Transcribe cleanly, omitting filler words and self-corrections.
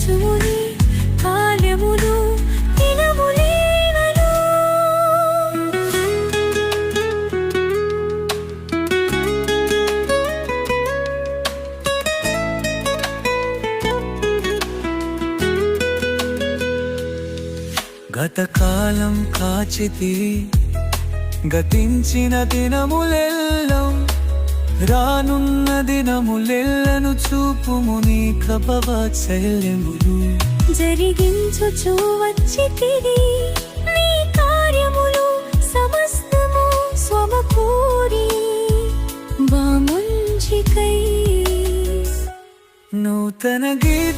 మార్చుముని కాలములు దినములీనలు. గతకాలం కాచితివి గతించిన దినములెల్లం రానున్న దినములెల్లను చూపుము నీ కృపవాత్సల్యములు. జరిగించుచు వచ్చితివి నీ కార్యములు సమస్తము స్వమకూరి బాముంచికై నూతన గీత